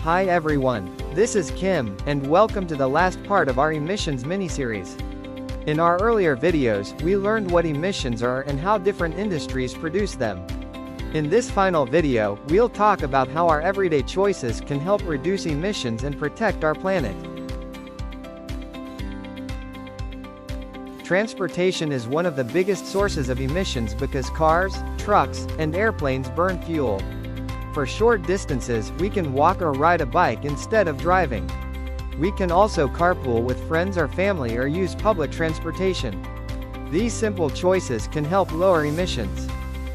Hi everyone, this is Kim, and welcome to the last part of our emissions mini-series. In our earlier videos, we learned what emissions are and how different industries produce them. In this final video, we'll talk about how our everyday choices can help reduce emissions and protect our planet. Transportation is one of the biggest sources of emissions because cars, trucks, and airplanes burn fuel. For short distances, we can walk or ride a bike instead of driving. We can also carpool with friends or family or use public transportation. These simple choices can help lower emissions.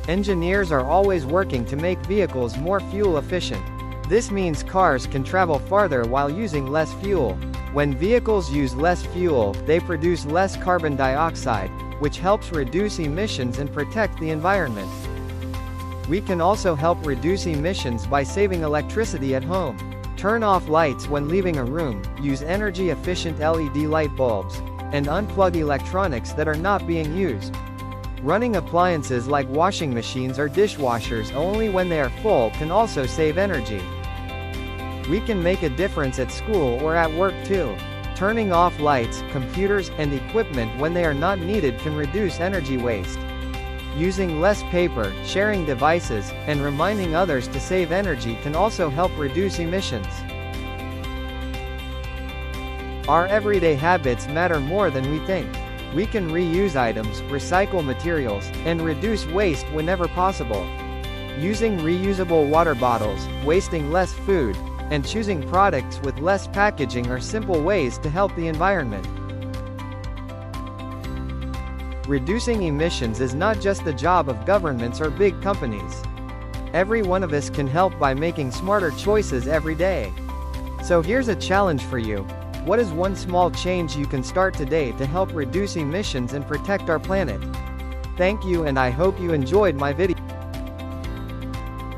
Engineers are always working to make vehicles more fuel efficient. This means cars can travel farther while using less fuel. When vehicles use less fuel, they produce less carbon dioxide, which helps reduce emissions and protect the environment. We can also help reduce emissions by saving electricity at home. Turn off lights when leaving a room, use energy-efficient LED light bulbs, and unplug electronics that are not being used. Running appliances like washing machines or dishwashers only when they are full can also save energy. We can make a difference at school or at work too. Turning off lights, computers, and equipment when they are not needed can reduce energy waste. Using less paper, sharing devices, and reminding others to save energy can also help reduce emissions. Our everyday habits matter more than we think. We can reuse items, recycle materials, and reduce waste whenever possible. Using reusable water bottles, wasting less food, and choosing products with less packaging are simple ways to help the environment. Reducing emissions is not just the job of governments or big companies. Every one of us can help by making smarter choices every day. So here's a challenge for you. What is one small change you can start today to help reduce emissions and protect our planet? Thank you, and I hope you enjoyed my video.